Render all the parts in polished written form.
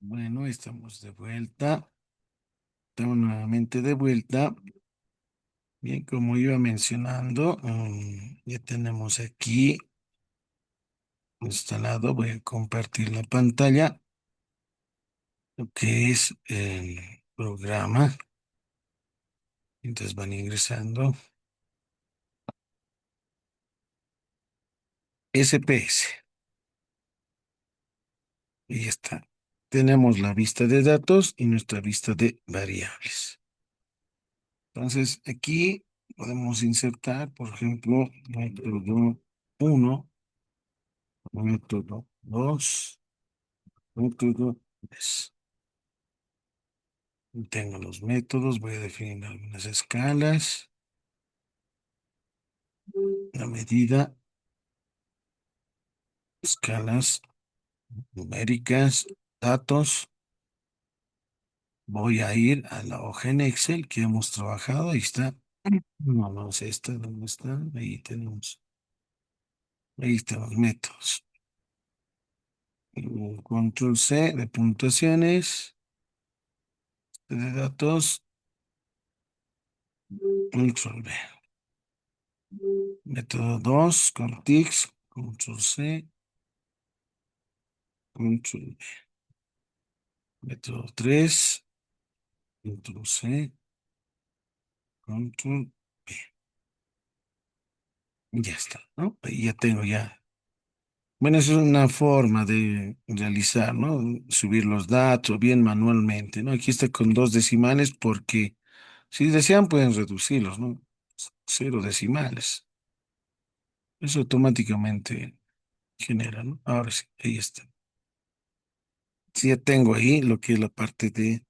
Bueno, estamos de vuelta. Estamos nuevamente de vuelta. Bien, como iba mencionando, ya tenemos aquí instalado. Voy a compartir la pantalla, lo que es el programa. Entonces van ingresando SPS. Y ya está. Tenemos la vista de datos y nuestra vista de variables. Entonces aquí podemos insertar, por ejemplo, método uno, método 2. Método es. Tengo los métodos, voy a definir algunas escalas, la medida, escalas numéricas, datos. Voy a ir a la hoja en Excel que hemos trabajado. Ahí está. No, no es esta, ¿dónde está? Ahí tenemos. Ahí están los métodos. Control C de puntuaciones, de datos, control V. Método 2 con tics, control C, control V. Método 3, control C, control V. Ya está, ¿no? Ahí ya tengo ya. Bueno, esa es una forma de realizar, ¿no? Subir los datos bien manualmente, ¿no? Aquí está con dos decimales porque si desean pueden reducirlos, ¿no? Cero decimales. Eso automáticamente genera, ¿no? Ahora sí, ahí está. Sí, ya tengo ahí lo que es la parte de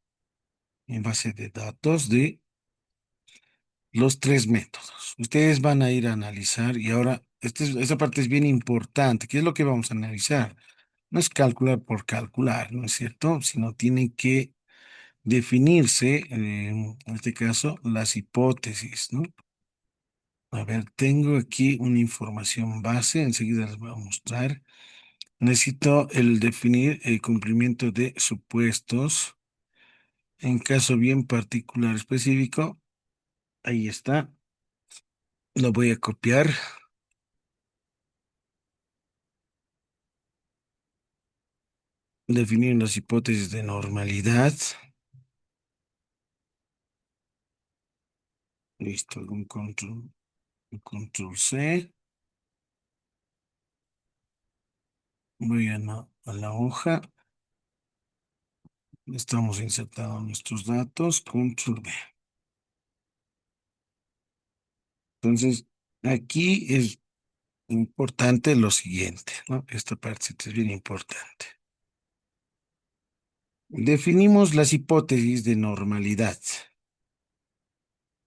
en base de datos de los tres métodos. Ustedes van a ir a analizar y ahora, esta parte es bien importante. ¿Qué es lo que vamos a analizar? No es calcular por calcular, ¿no es cierto? Sino tiene que definirse, en este caso, las hipótesis, ¿no? A ver, tengo aquí una información base, enseguida les voy a mostrar. Necesito el definir el cumplimiento de supuestos en caso bien particular específico. Ahí está. Lo voy a copiar, definir las hipótesis de normalidad. Listo, un control C. Voy a la hoja. Estamos insertando nuestros datos. Control V. Entonces, aquí es importante lo siguiente, ¿no? Esta parte es bien importante. Definimos las hipótesis de normalidad.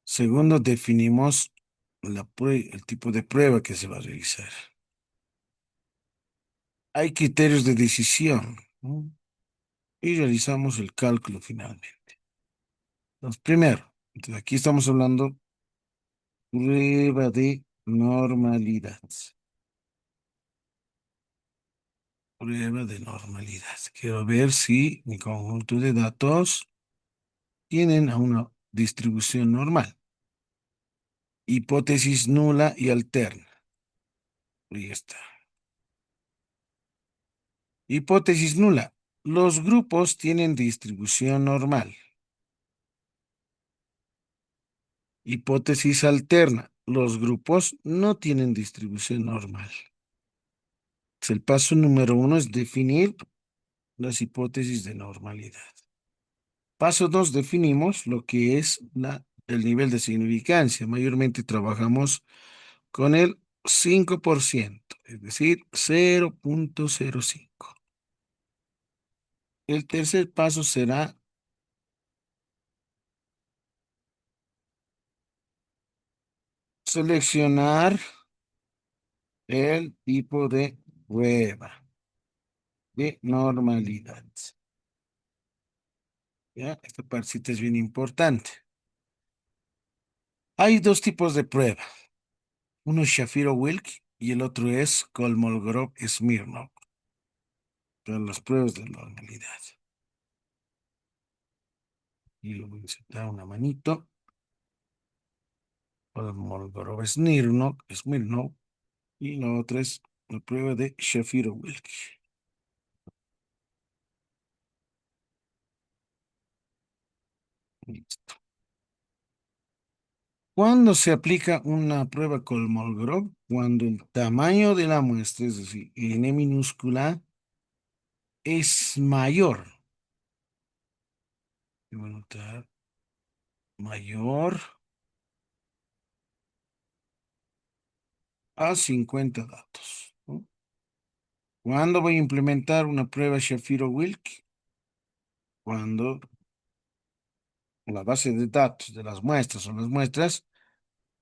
Segundo, definimos el tipo de prueba que se va a realizar. Hay criterios de decisión, ¿no? Y realizamos el cálculo finalmente. Entonces, primero, entonces aquí estamos hablando prueba de normalidad. Prueba de normalidad. Quiero ver si mi conjunto de datos tienen a una distribución normal. Hipótesis nula y alterna. Ahí está. Hipótesis nula. Los grupos tienen distribución normal. Hipótesis alterna. Los grupos no tienen distribución normal. El paso número uno es definir las hipótesis de normalidad. Paso 2, definimos lo que es el nivel de significancia. Mayormente trabajamos con el 5%, es decir, 0,05. El tercer paso será seleccionar el tipo de prueba de normalidad. ¿Ya? Esta partecita es bien importante. Hay dos tipos de prueba. Uno es Shapiro-Wilk y el otro es Kolmogorov-Smirnov. Para las pruebas de normalidad. Y lo voy a insertar una manito. Smirnov. Y la otra es la prueba de Shafiro-Wilk. Listo. ¿Cuándo se aplica una prueba Kolmogorov? Cuando el tamaño de la muestra, es decir, n minúscula, es mayor. Voy a anotar mayor a 50 datos, ¿no? ¿Cuándo voy a implementar una prueba Shafiro-Wilk? Cuando la base de datos de las muestras o las muestras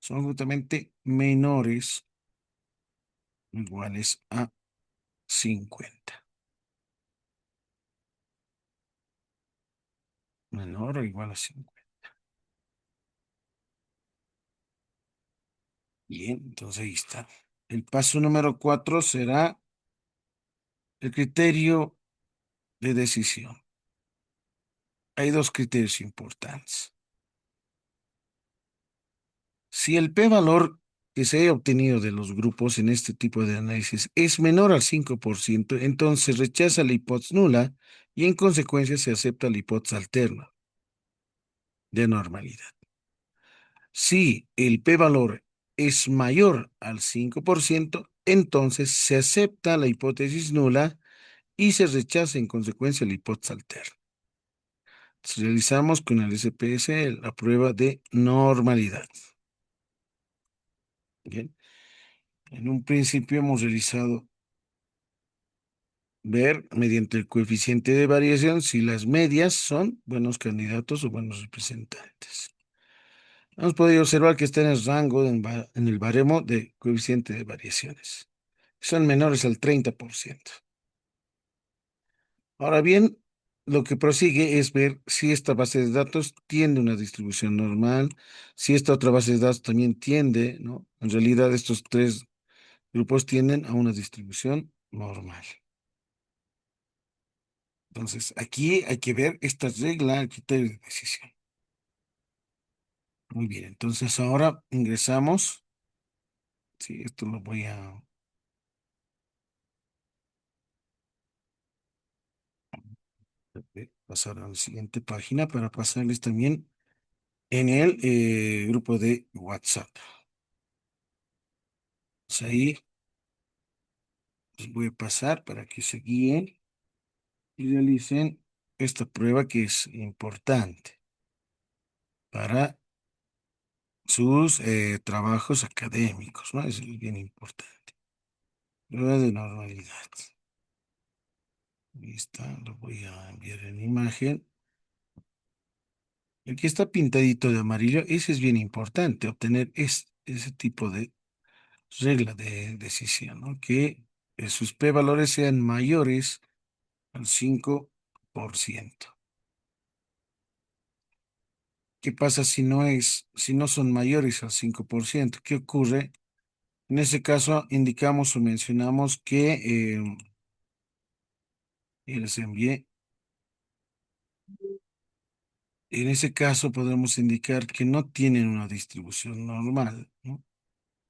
son justamente menores o iguales a 50. Menor o igual a 50. Bien, entonces ahí está. El paso número 4 será el criterio de decisión. Hay dos criterios importantes. Si el p-valor que se haya obtenido de los grupos en este tipo de análisis es menor al 5%, entonces rechaza la hipótesis nula y en consecuencia se acepta la hipótesis alterna de normalidad. Si el p-valor es mayor al 5%, entonces se acepta la hipótesis nula y se rechaza en consecuencia la hipótesis alterna. Entonces, realizamos con el SPS la prueba de normalidad. Bien. En un principio hemos realizado ver mediante el coeficiente de variación si las medias son buenos candidatos o buenos representantes. Hemos podido observar que está en el rango en el baremo de coeficiente de variaciones. Son menores al 30%. Ahora bien, lo que prosigue es ver si esta base de datos tiene una distribución normal, si esta otra base de datos también tiende, ¿no? En realidad estos tres grupos tienden a una distribución normal. Entonces, aquí hay que ver esta regla, el criterio de decisión. Muy bien, entonces ahora ingresamos. Sí, esto lo voy a pasar a la siguiente página para pasarles también en el grupo de WhatsApp. Pues ahí les voy a pasar para que se guíen y realicen esta prueba que es importante para sus trabajos académicos, ¿no? Es bien importante. Prueba de normalidad. Ahí está, lo voy a enviar en imagen. El que está pintadito de amarillo, ese es bien importante, obtener ese tipo de regla de decisión, ¿no? Que sus p-valores sean mayores al 5%. ¿Qué pasa si no son mayores al 5%? ¿Qué ocurre? En ese caso, indicamos o mencionamos que, y les envié, en ese caso podemos indicar que no tienen una distribución normal, ¿no?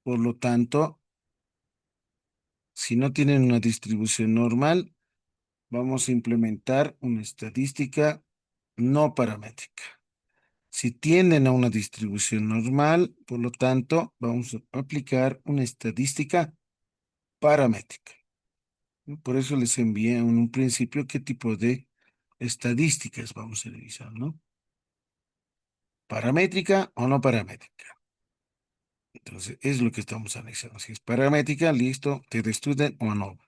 Por lo tanto, si no tienen una distribución normal, vamos a implementar una estadística no paramétrica. Si tienden a una distribución normal, por lo tanto, vamos a aplicar una estadística paramétrica, ¿no? Por eso les envié en un principio qué tipo de estadísticas vamos a realizar, ¿no? ¿Paramétrica o no paramétrica? Entonces, es lo que estamos analizando. Si es paramétrica, listo, te student o no.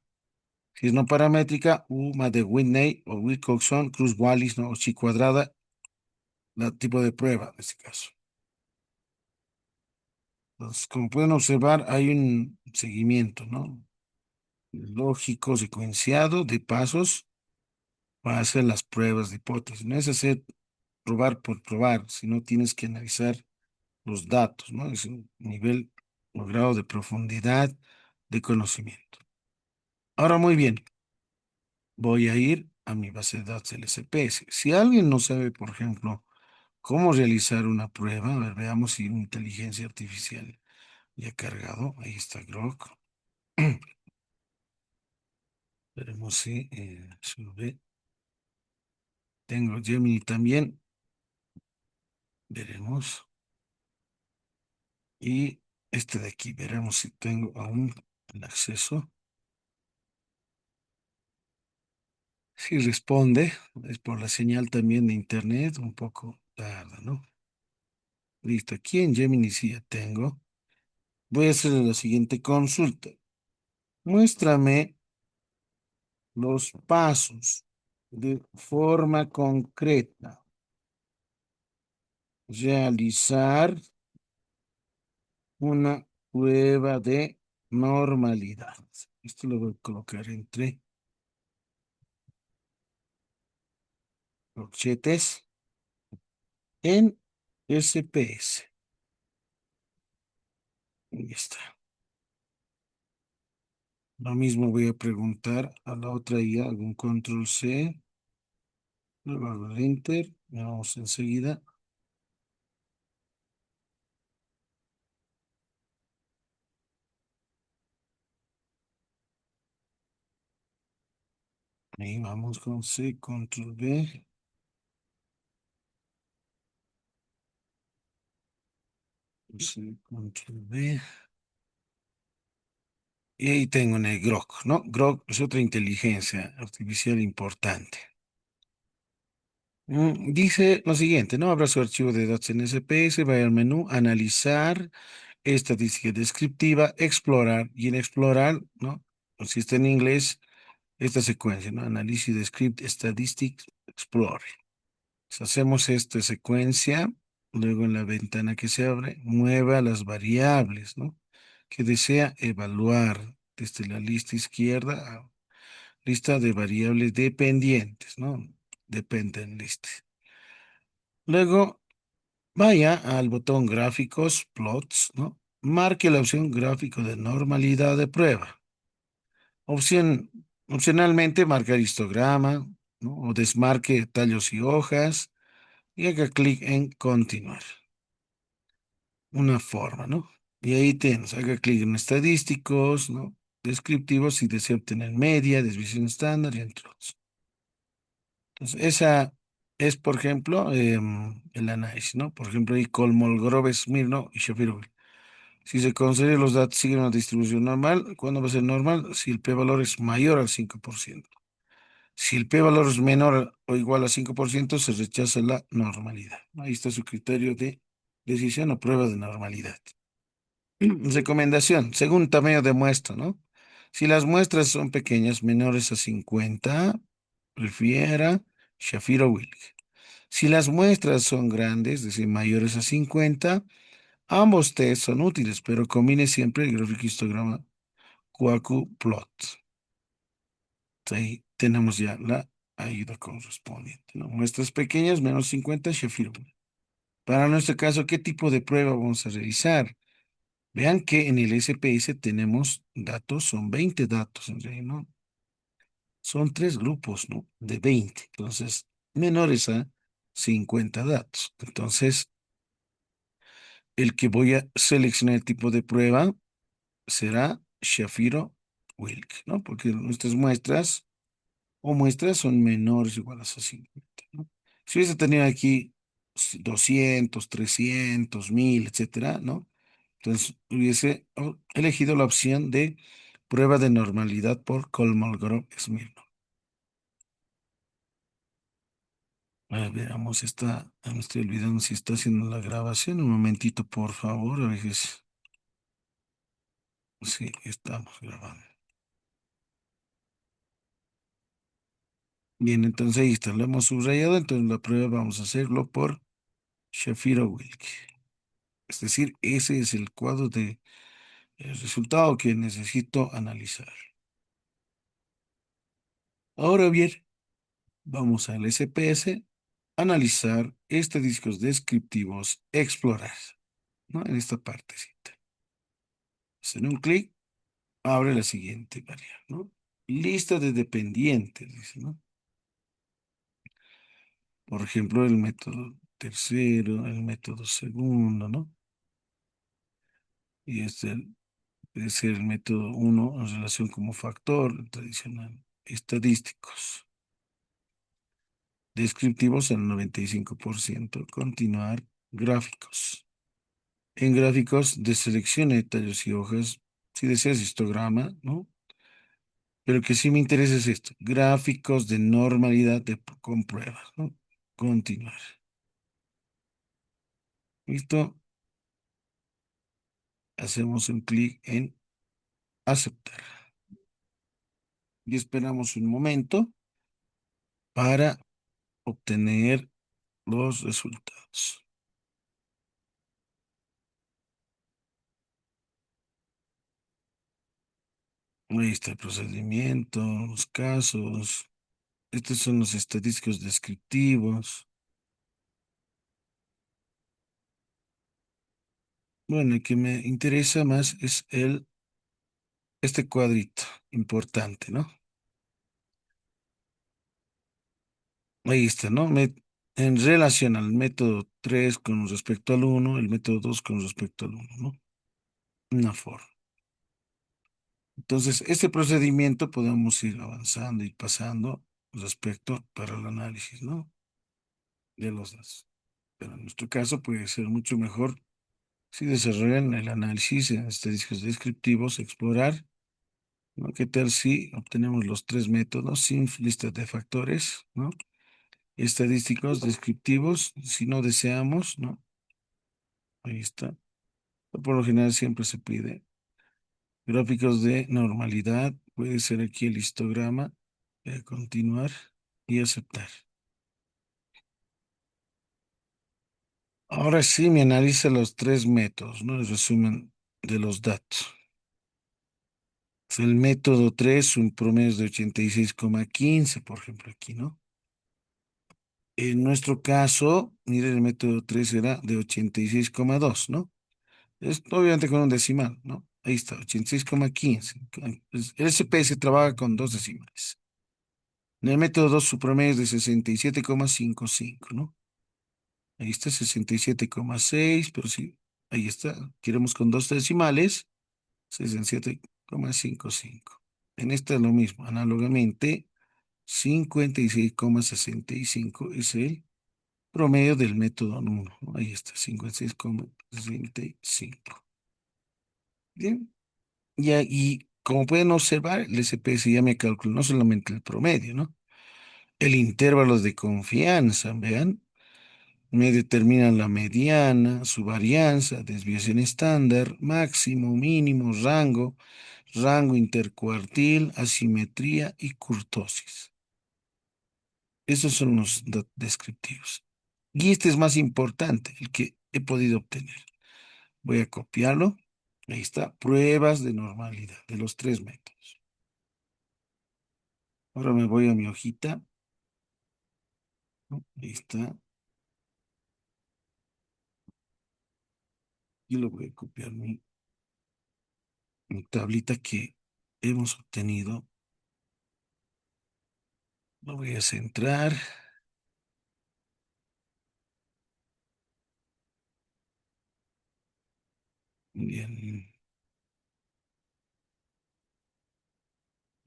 Si es no paramétrica, UMA de Whitney o Wilcoxon, Cruz Wallis, ¿no? O chi cuadrada, la tipo de prueba en este caso. Entonces, como pueden observar, hay un seguimiento, ¿no? Lógico, secuenciado de pasos para hacer las pruebas de hipótesis. No es hacer probar por probar, sino tienes que analizar los datos, ¿no? Es un nivel o grado de profundidad de conocimiento. Ahora, muy bien, voy a ir a mi base de datos LSPS. Si alguien no sabe, por ejemplo, ¿Cómo realizar una prueba? A ver, veamos si una inteligencia artificial ya ha cargado. Ahí está Grok. Veremos si sube. Tengo Gemini también. Veremos. Y este de aquí, veremos si tengo aún el acceso. Si responde, es por la señal también de internet, un poco tarda, ¿no? Listo, aquí en Gemini sí ya tengo. Voy a hacer la siguiente consulta. Muéstrame los pasos de forma concreta. Realizar una prueba de normalidad. Esto lo voy a colocar entre corchetes en SPS. Ahí está. Lo mismo voy a preguntar a la otra IA, algún control C, luego hago el enter, vamos enseguida. Ahí vamos con C, control B, C, control B. Y ahí tengo en el Grok, ¿no? Grok es otra inteligencia artificial importante. Dice lo siguiente, ¿no? Abra su archivo de datos en SPS, vaya al menú, analizar, estadística descriptiva, explorar, y en explorar, ¿no? O si está en inglés, esta secuencia, ¿no? Análisis de script, statistics, explore. Si hacemos esta secuencia, luego en la ventana que se abre, mueva las variables, ¿no? Que desea evaluar desde la lista izquierda a lista de variables dependientes, ¿no? Dependent list. Luego, vaya al botón gráficos, plots, ¿no? Marque la opción gráfico de normalidad de prueba. Opción, opcionalmente marcar histograma, ¿no? O desmarque tallos y hojas y haga clic en continuar. Una forma, ¿no? Y ahí tienes, haga clic en estadísticos, ¿no? Descriptivos si desea obtener media, desviación estándar y entre otros. Entonces, esa es, por ejemplo, el análisis, ¿no? Por ejemplo, ahí Kolmogorov, Smirnov y Shapiro. Si se considera los datos siguen una distribución normal, ¿cuándo va a ser normal? Si el p-valor es mayor al 5%. Si el p-valor es menor o igual a 5%, se rechaza la normalidad. Ahí está su criterio de decisión o prueba de normalidad. Recomendación, según tamaño de muestra, ¿no? Si las muestras son pequeñas, menores a 50, prefiera Shafiro-Wilk. Si las muestras son grandes, es decir, mayores a 50, ambos test son útiles, pero combine siempre el gráfico histograma Kwaku plot. Ahí tenemos ya la ayuda correspondiente, ¿no? Muestras pequeñas, menos 50, Shafiro-Wilk. Para nuestro caso, ¿qué tipo de prueba vamos a realizar? Vean que en el SPS tenemos datos, son 20 datos en realidad, ¿no? Son tres grupos, ¿no? De 20. Entonces, menores a 50 datos. Entonces, el que voy a seleccionar el tipo de prueba será Shafiro-Wilk, ¿no? Porque nuestras muestras o muestras son menores o iguales a 50, ¿no? Si hubiese tenido aquí 200, 300, 1000, etcétera, ¿no? Entonces hubiese elegido la opción de prueba de normalidad por Kolmogorov-Smirnov. A ver, veamos, me estoy olvidando si está haciendo la grabación. Un momentito, por favor. A veces, sí, estamos grabando. Bien, entonces ahí está, lo hemos subrayado. Entonces la prueba vamos a hacerlo por Shafiro-Wilk. Es decir, ese es el cuadro de el resultado que necesito analizar. Ahora bien, vamos al SPS, analizar estadísticos descriptivos, explorar, ¿no? En esta partecita. Hacer un clic, abre la siguiente variable, ¿no? Lista de dependientes, dice, ¿no? Por ejemplo, el método. tercero, el método segundo, ¿no? Y este puede ser el método uno en relación como factor tradicional. Estadísticos. Descriptivos al 95%. Continuar. Gráficos. En gráficos, deseleccione tallos y hojas. Si deseas histograma, ¿no? Pero que sí me interesa es esto. Gráficos de normalidad con pruebas, ¿no? Continuar. ¿Listo? Hacemos un clic en aceptar. Y esperamos un momento para obtener los resultados. Ahí está el procedimiento, los casos. Estos son los estadísticos descriptivos. Bueno, el que me interesa más es este cuadrito importante, ¿no? Ahí está, ¿no? En relación al método 3 con respecto al uno, el método 2 con respecto al uno, ¿no? Una forma. Entonces, este procedimiento podemos ir avanzando y pasando respecto para el análisis, ¿no? De los datos. Pero en nuestro caso puede ser mucho mejor si desarrollan el análisis en estadísticos descriptivos, explorar, ¿no? ¿Qué tal si obtenemos los tres métodos sin lista de factores, ¿no? Estadísticos descriptivos, si no deseamos, ¿no? Ahí está. Por lo general siempre se pide gráficos de normalidad, puede ser aquí el histograma, continuar y aceptar. Ahora sí me analiza los tres métodos, ¿no? El resumen de los datos. El método 3 un promedio de 86,15 por ejemplo, aquí, ¿no? En nuestro caso, mire, el método 3 era de 86,2, ¿no? Es obviamente con un decimal, ¿no? Ahí está, 86,15. El SPS trabaja con dos decimales. En el método 2 su promedio es de 67,55, ¿no? Ahí está 67,6, pero sí, ahí está. Queremos con dos decimales, 67,55. En esta es lo mismo, análogamente, 56,65 es el promedio del método 1, ¿no? Ahí está, 56,65. Bien, y como pueden observar, el SPS ya me calculó no solamente el promedio, ¿no? El intervalo de confianza, vean, me determina la mediana, su varianza, desviación estándar, máximo, mínimo, rango intercuartil, asimetría y kurtosis. Esos son los descriptivos. Y este es más importante, el que he podido obtener. Voy a copiarlo. Ahí está, pruebas de normalidad de los tres métodos. Ahora me voy a mi hojita, ¿no? Ahí está. Y lo voy a copiar mi tablita que hemos obtenido. Lo voy a centrar. Bien.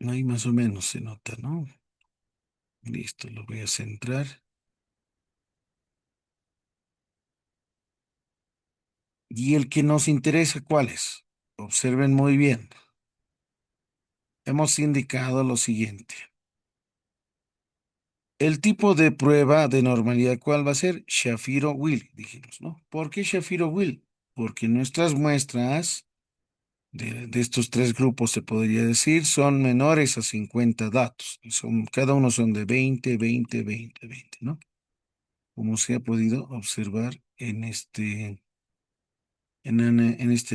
Ahí más o menos se nota, ¿no? Listo, lo voy a centrar. Y el que nos interesa, ¿cuál es? Observen muy bien. Hemos indicado lo siguiente. El tipo de prueba de normalidad, ¿cuál va a ser? Shafiro-Wilk, dijimos, ¿no? ¿Por qué Shafiro-Wilk? Porque nuestras muestras de estos tres grupos, se podría decir, son menores a 50 datos. Cada uno son de 20, 20, 20, 20, ¿no? Como se ha podido observar en este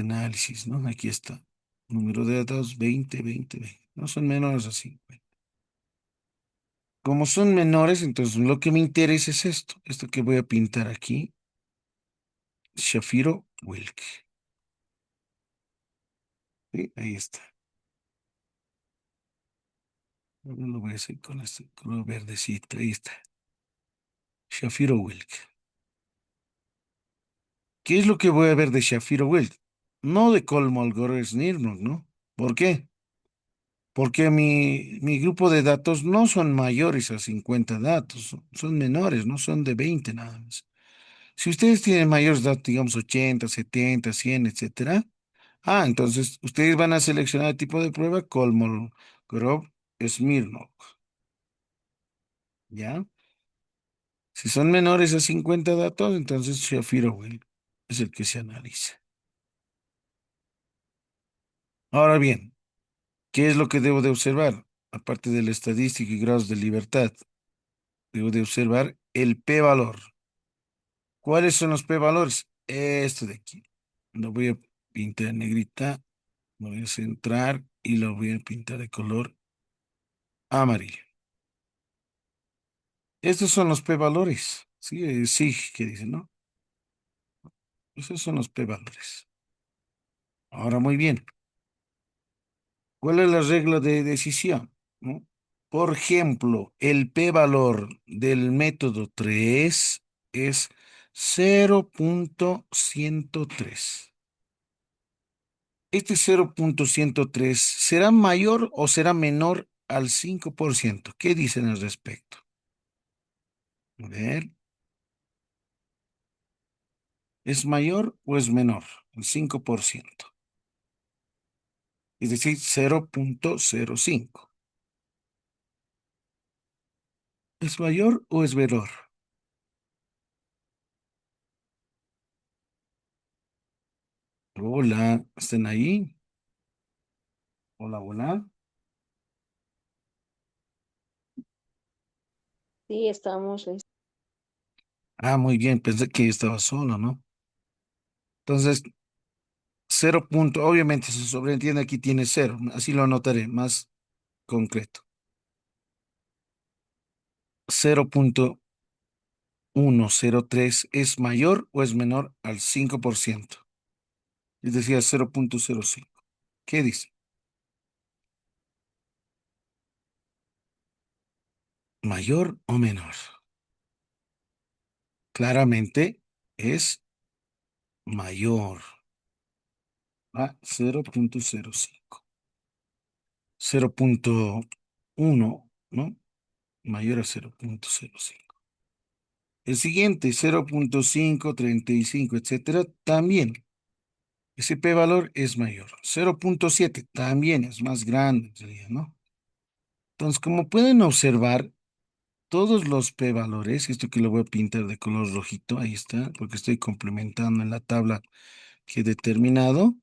análisis, ¿no? Aquí está. Número de datos 20, 20, 20. No son menores a 50. Como son menores, entonces lo que me interesa es esto que voy a pintar aquí, Shafiro Wilk. ¿Sí? Ahí está. Ahora lo voy a hacer con este color verdecito. Ahí está. Shafiro Wilk. ¿Qué es lo que voy a ver de Shapiro-Wilk? No de Kolmogorov-Smirnov, ¿no? ¿Por qué? Porque mi grupo de datos no son mayores a 50 datos, son menores, no son de 20 nada más. Si ustedes tienen mayores datos, digamos 80, 70, 100, etcétera, entonces ustedes van a seleccionar el tipo de prueba Kolmogorov-Smirnov, ¿ya? Si son menores a 50 datos, entonces Shapiro-Wilk es el que se analiza. Ahora bien, ¿qué es lo que debo de observar? Aparte de la estadística y grados de libertad, debo de observar el p-valor. ¿Cuáles son los p-valores? Esto de aquí. Lo voy a pintar en negrita, lo voy a centrar y lo voy a pintar de color amarillo. Estos son los p-valores. Sí, sí, ¿qué dicen, no? Esos son los p-valores. Ahora, muy bien. ¿Cuál es la regla de decisión? ¿No? Por ejemplo, el p-valor del método 3 es 0.103. Este 0.103 será mayor o será menor al 5%. ¿Qué dicen al respecto? A ver, ¿es mayor o es menor? El 5%. Es decir, 0.05. ¿Es mayor o es menor? Hola, ¿están ahí? Hola, hola. Sí, estamos listos. Muy bien, pensé que estaba solo, ¿no? Entonces, obviamente se sobreentiende aquí tiene cero, así lo anotaré más concreto. 0.103 es mayor o es menor al 5%. Es decir, 0.05. ¿Qué dice? ¿Mayor o menor? Claramente es mayor a 0.05. 0.1, ¿no? Mayor a 0.05. El siguiente, 0.5, 35, etcétera, también. Ese p-valor es mayor. 0.7 también es más grande, en realidad, ¿no? Entonces, como pueden observar, todos los p-valores, esto que lo voy a pintar de color rojito, ahí está, porque estoy complementando en la tabla que he determinado,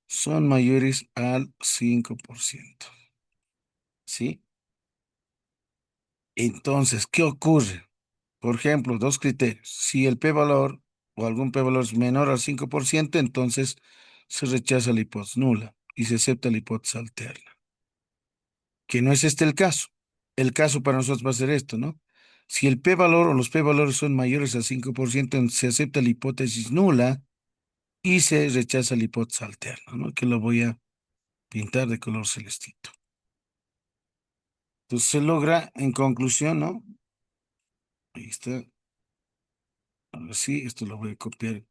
son mayores al 5%. ¿Sí? Entonces, ¿qué ocurre? Por ejemplo, dos criterios. Si el p-valor o algún p-valor es menor al 5%, entonces se rechaza la hipótesis nula y se acepta la hipótesis alterna. Que no es este el caso. El caso para nosotros va a ser esto, ¿no? Si el p-valor o los p-valores son mayores al 5%, entonces se acepta la hipótesis nula y se rechaza la hipótesis alterna, ¿no? Que lo voy a pintar de color celestito. Entonces se logra, en conclusión, ¿no? Ahí está. Ahora sí, esto lo voy a copiar.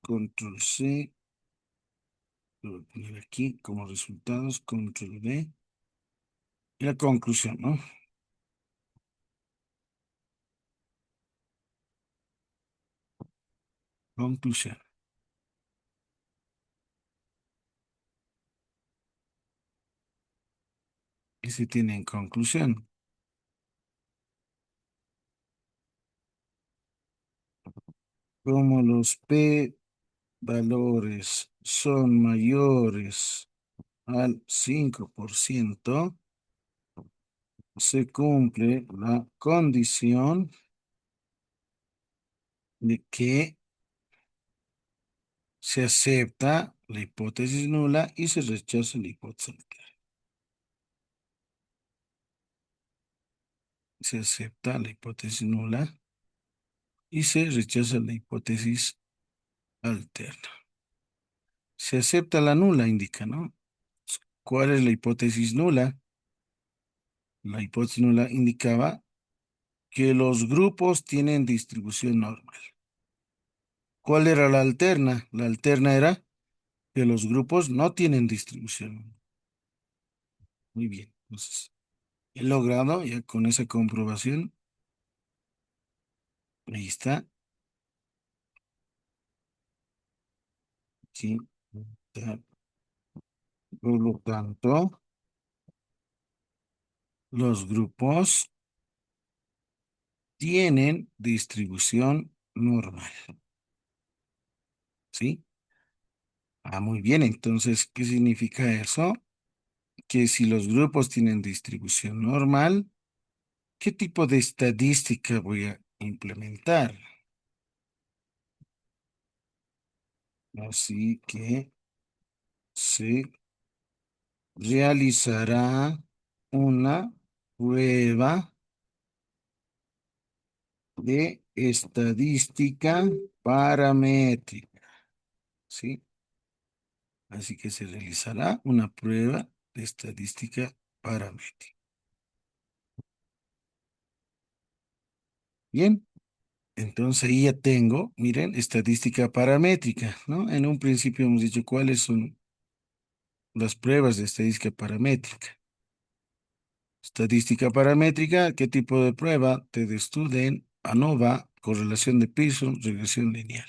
Control C. Lo voy a poner aquí como resultados. Control V. Y la conclusión, ¿no? Conclusión. Y se tiene en conclusión. Como los P valores son mayores al 5%, se cumple la condición de que se acepta la hipótesis nula y se rechaza la hipótesis alterna. Se acepta la hipótesis nula y se rechaza la hipótesis alterna. Se acepta la nula, indica, ¿no? ¿Cuál es la hipótesis nula? La hipótesis nula indicaba que los grupos tienen distribución normal. ¿Cuál era la alterna? La alterna era que los grupos no tienen distribución. Muy bien. Entonces, he logrado ya con esa comprobación. Ahí está. Sí. Está. Por lo tanto, los grupos tienen distribución normal. ¿Sí? Ah, muy bien. Entonces, ¿qué significa eso? Que si los grupos tienen distribución normal, ¿qué tipo de estadística voy a implementar? Así que se realizará una prueba de estadística paramétrica, ¿sí? Así que se realizará una prueba de estadística paramétrica. Bien, entonces ahí ya tengo, miren, estadística paramétrica, ¿no? En un principio hemos dicho cuáles son las pruebas de estadística paramétrica. Estadística paramétrica, ¿qué tipo de prueba? T de Student, ANOVA, correlación de Pearson, regresión lineal.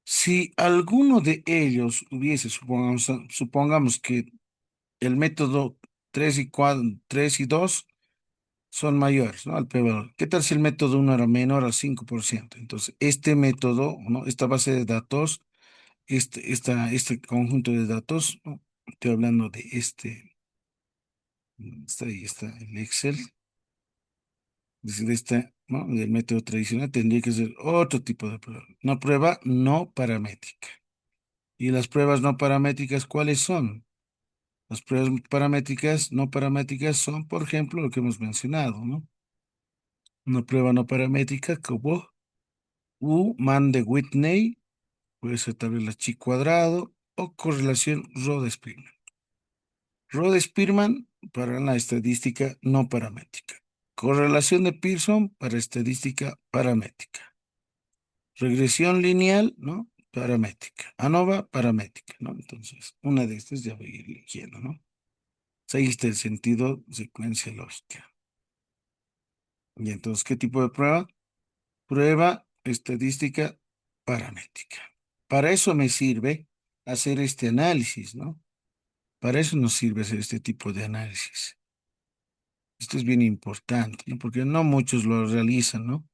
Si alguno de ellos hubiese, supongamos que el método 3 y 4, 3 y 2 son mayores, ¿no? Al p-valor. ¿Qué tal si el método uno era menor al 5%? Entonces, este método, ¿no? Esta base de datos, este conjunto de datos, ¿no? Estoy hablando de está ahí está el Excel, de ¿no? Del método tradicional, tendría que ser otro tipo de prueba, una prueba no paramétrica. ¿Y las pruebas no paramétricas cuáles son? Las pruebas paramétricas no paramétricas son, por ejemplo, lo que hemos mencionado, ¿no? Una prueba no paramétrica como U-man de Whitney, puede ser tal vez la chi cuadrado o correlación Rode-Spearman. Rode-Spearman para la estadística no paramétrica. Correlación de Pearson para estadística paramétrica. Regresión lineal, ¿no? Paramétrica. ANOVA, paramétrica, ¿no? Entonces, una de estas ya voy a ir eligiendo, ¿no? Ahí está el sentido, secuencia lógica. Y entonces, ¿qué tipo de prueba? Prueba estadística paramétrica. Para eso me sirve hacer este análisis, ¿no? Para eso nos sirve hacer este tipo de análisis. Esto es bien importante, ¿no? Porque no muchos lo realizan, ¿no?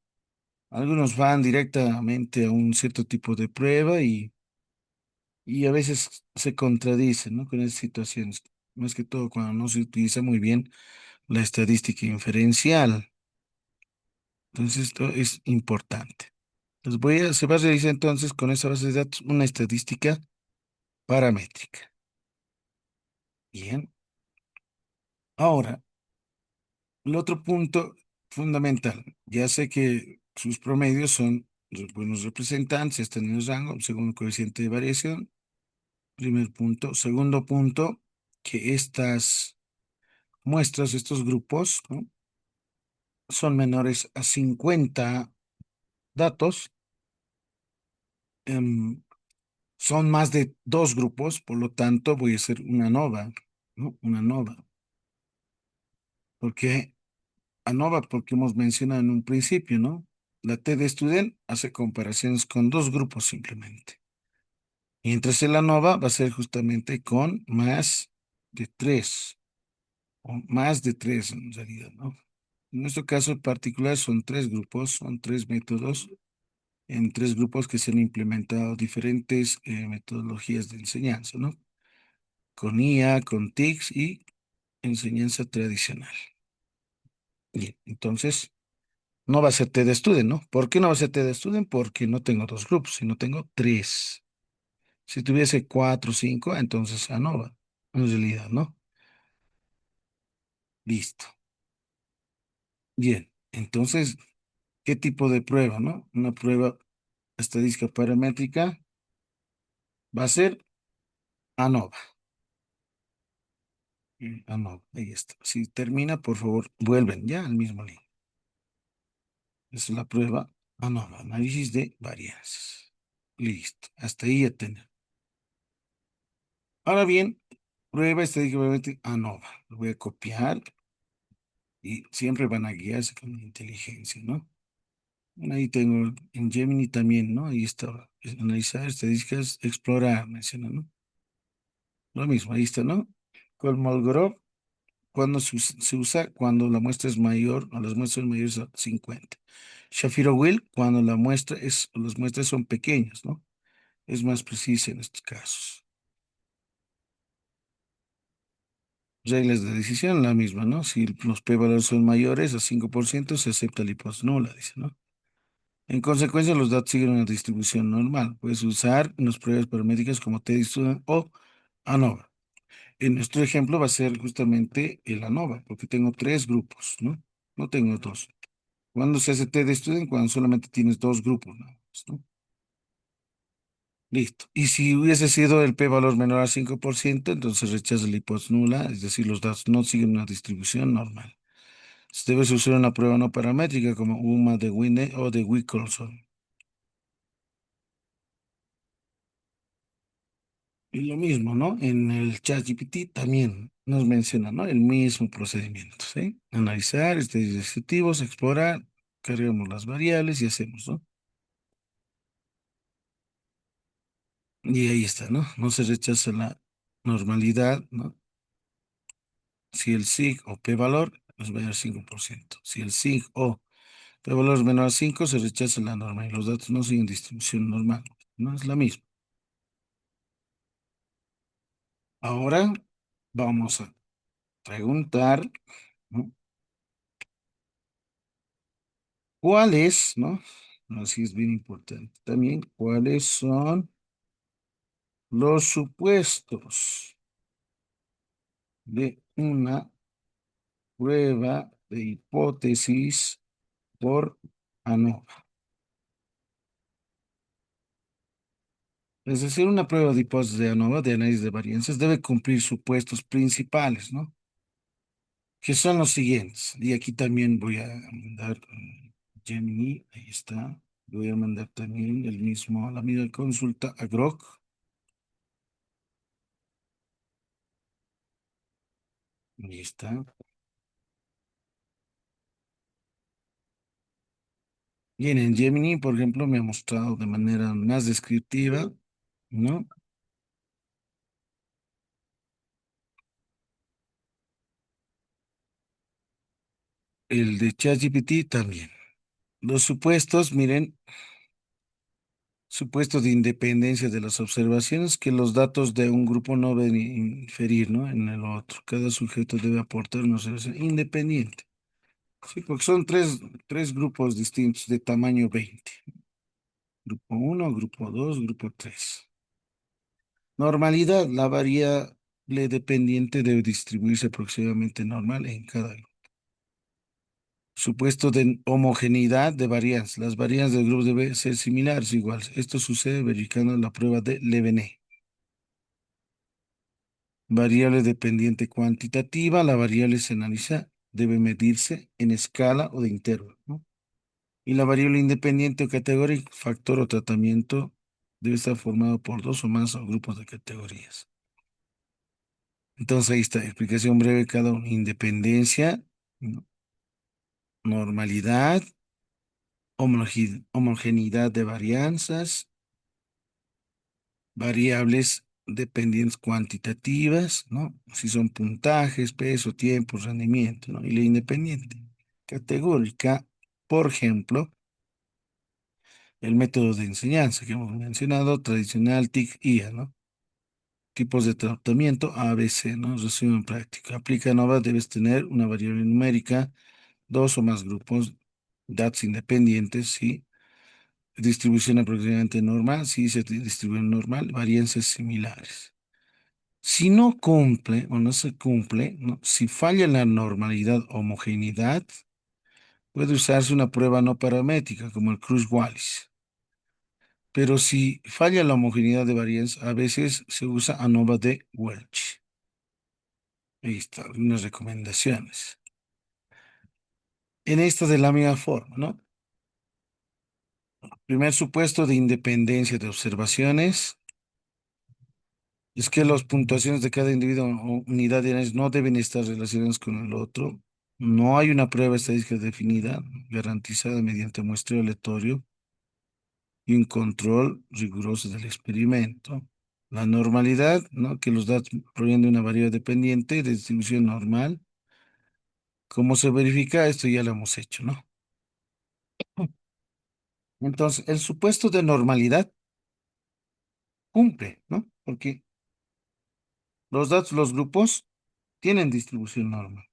Algunos van directamente a un cierto tipo de prueba y a veces se contradicen, ¿no? Con esas situaciones. Más que todo cuando no se utiliza muy bien la estadística inferencial. Entonces, esto es importante. Se va a realizar entonces con esa base de datos una estadística paramétrica. Bien. Ahora, el otro punto fundamental. Ya sé que sus promedios son buenos representantes, están en el rango según el coeficiente de variación. Primer punto. Segundo punto, que estas muestras, estos grupos, ¿no? Son menores a 50 datos. em, Son más de dos grupos, por lo tanto voy a hacer una nova, ¿no? Una nova. ¿Por qué ANOVA? Porque hemos mencionado en un principio, ¿no? La T de Student hace comparaciones con dos grupos simplemente. Mientras el ANOVA va a ser justamente con más de tres, o más de tres en realidad, ¿no? En nuestro caso en particular son tres grupos, son tres métodos, en tres grupos que se han implementado diferentes metodologías de enseñanza, ¿no? Con IA, con TICS y enseñanza tradicional. Bien, entonces no va a ser TED Student, ¿no? ¿Por qué no va a ser TED Student? Porque no tengo dos grupos, sino tengo tres. Si tuviese cuatro o cinco, entonces ANOVA, en realidad, ¿no? Listo. Bien, entonces, ¿qué tipo de prueba, no? Una prueba estadística paramétrica va a ser ANOVA. ANOVA, ahí está. Si termina, por favor, vuelven ya al mismo link. Esa es la prueba. ANOVA, análisis de varianzas. Listo, hasta ahí ya tenemos. Ahora bien, prueba estadísticamente ANOVA. Lo voy a copiar y siempre van a guiarse con la inteligencia, ¿no? Bueno, ahí tengo en Gemini también, ¿no? Ahí está. Analizar estadísticas, explorar, menciona, ¿no? Lo mismo, ahí está, ¿no? Kolmogorov, cuando se usa cuando la muestra es mayor o las muestras son mayores a 50. Shapiro-Wilk, cuando las muestras son pequeñas, ¿no? Es más precisa en estos casos. Reglas de decisión, la misma, ¿no? Si los p-valores son mayores a 5%, se acepta la hipótesis nula, dice, ¿no? En consecuencia, los datos siguen una distribución normal. Puedes usar unas pruebas paramétricas como t-student o ANOVA. En nuestro ejemplo va a ser justamente el ANOVA, porque tengo tres grupos, ¿no? No tengo dos. Cuando se hace t-student, cuando solamente tienes dos grupos, nada más, ¿no? Listo. Y si hubiese sido el p-valor menor a 5%, entonces rechaza la hipótesis nula, es decir, los datos no siguen una distribución normal. Debes usar una prueba no paramétrica como UMA de Winne o de Wilkinson. Y lo mismo, ¿no? En el ChatGPT también nos menciona, ¿no? El mismo procedimiento, ¿sí? Analizar, descriptivos, explorar, cargamos las variables y hacemos, ¿no? Y ahí está, ¿no? No se rechaza la normalidad, ¿no? Si el sig o p-valor es mayor al 5%. Si el sig o p-valor es menor a 5, se rechaza la norma y los datos no siguen distribución normal, ¿no? Es la misma. Ahora vamos a preguntar, ¿no? ¿Cuáles, no? Así es bien importante. También, ¿cuáles son los supuestos de una prueba de hipótesis por ANOVA? Es decir, una prueba de hipótesis de ANOVA, de análisis de varianzas, debe cumplir supuestos principales, ¿no? Que son los siguientes. Y aquí también voy a mandar Gemini, ahí está. Voy a mandar también la misma consulta a Grok. Ahí está. Bien, en Gemini, por ejemplo, me ha mostrado de manera más descriptiva, ¿no? El de ChatGPT también. Los supuestos, miren, supuestos de independencia de las observaciones que los datos de un grupo no deben inferir, ¿no? En el otro. Cada sujeto debe aportar una observación independiente. Sí, porque son tres grupos distintos de tamaño 20. Grupo uno, grupo 2, grupo 3. Normalidad, la variable dependiente debe distribuirse aproximadamente normal en cada grupo. Supuesto de homogeneidad de varianzas. Las varianzas del grupo deben ser similares, iguales. Esto sucede verificando la prueba de Levené. Variable dependiente cuantitativa. La variable se analiza, debe medirse en escala o de intervalo, ¿no? Y la variable independiente o categoría, factor o tratamiento, debe estar formado por dos o más grupos de categorías. Entonces ahí está, explicación breve de cada uno. Independencia, ¿no? Normalidad, homogeneidad de varianzas, variables dependientes cuantitativas, ¿no? Si son puntajes, peso, tiempo, rendimiento, ¿no? Y la independiente. Categórica, por ejemplo, el método de enseñanza que hemos mencionado, tradicional, TIC, IA, ¿no? Tipos de tratamiento, ABC, ¿no? Resumen práctico. Aplica NOVA, debes tener una variable numérica, dos o más grupos, datos independientes, ¿sí? Distribución aproximadamente normal, sí se distribuye normal, varianzas similares. Si no cumple o no se cumple, ¿no? Si falla la normalidad, homogeneidad, puede usarse una prueba no paramétrica como el Cruz-Wallis. Pero si falla la homogeneidad de varianza, a veces se usa ANOVA de Welch. Ahí están unas recomendaciones. En esta de la misma forma, ¿no? Primer supuesto de independencia de observaciones es que las puntuaciones de cada individuo o unidad de análisis no deben estar relacionadas con el otro. No hay una prueba estadística definida, garantizada mediante muestreo aleatorio y un control riguroso del experimento. La normalidad, ¿no? Que los datos provienen de una variable dependiente de distribución normal. ¿Cómo se verifica? Esto ya lo hemos hecho, ¿no? Entonces, el supuesto de normalidad cumple, ¿no? Porque los datos, los grupos, tienen distribución normal.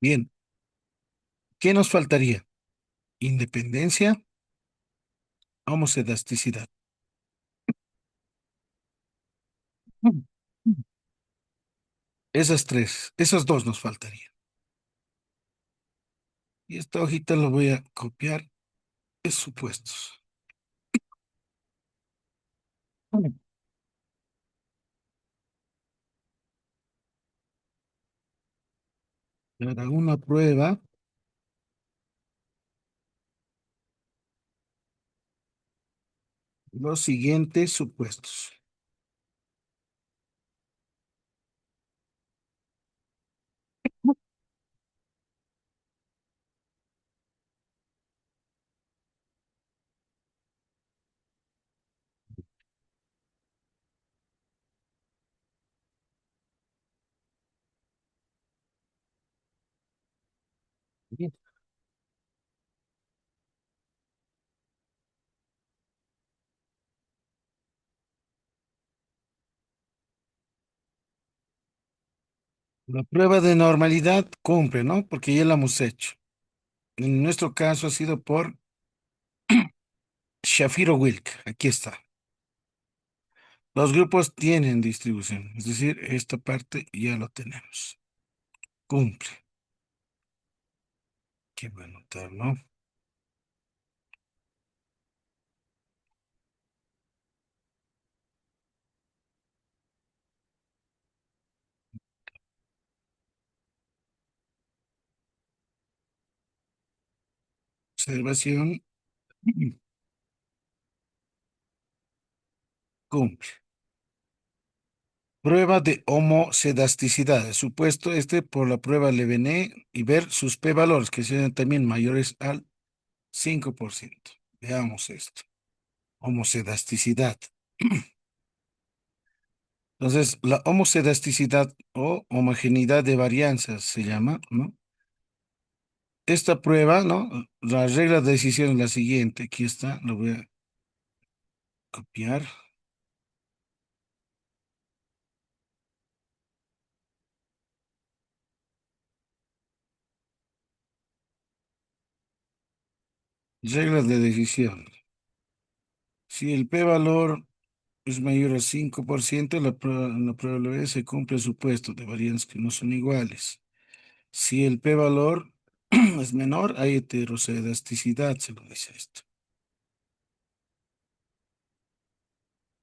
Bien, ¿qué nos faltaría? Independencia, homocedasticidad. Mm. Esas tres, esas dos nos faltarían. Y esta hojita lo voy a copiar de supuestos. Mm. Para una prueba, los siguientes supuestos. Bien. La prueba de normalidad cumple, ¿no? Porque ya la hemos hecho. En nuestro caso ha sido por Shafiro-Wilk. Aquí está. Los grupos tienen distribución, es decir, esta parte ya lo tenemos. Cumple. Qué bueno, ¿no? Observación. Cumple. Prueba de homocedasticidad. Supuesto este por la prueba Levené y ver sus p-valores, que sean también mayores al 5%. Veamos esto. Homocedasticidad. Entonces, la homocedasticidad o homogeneidad de varianzas se llama, ¿no? Esta prueba, ¿no? La regla de decisión es la siguiente. Aquí está, lo voy a copiar. Reglas de decisión. Si el p-valor es mayor al 5%, la probabilidad se cumple el supuesto de varianzas que no son iguales. Si el p-valor es menor, hay heterocedasticidad, se lo dice esto.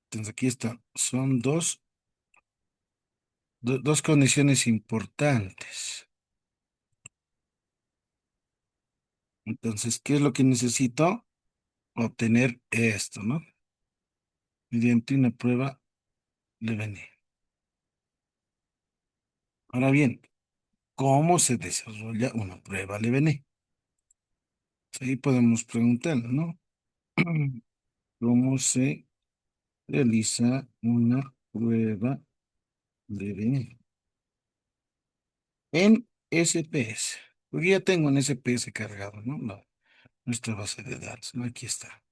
Entonces aquí está. Son dos condiciones importantes. Entonces, ¿qué es lo que necesito? Obtener esto, ¿no? Mediante una prueba Levené. Ahora bien, ¿cómo se desarrolla una prueba Levené? Ahí podemos preguntarlo, ¿no? ¿Cómo se realiza una prueba Levené? En SPS. Porque ya tengo en SPS cargado, ¿no? Nuestra base de datos, ¿no? Aquí está.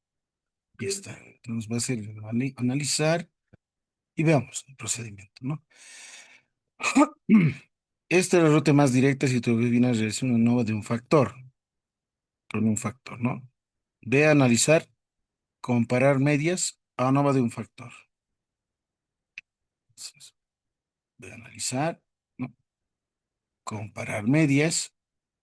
Aquí está. Entonces va a ser analizar y veamos el procedimiento, ¿no? Esta es la ruta más directa si tu viene a realizar una nova de un factor, con un factor, ¿no? De analizar, comparar medias a nova de un factor. Entonces, de analizar, ¿no? Comparar medias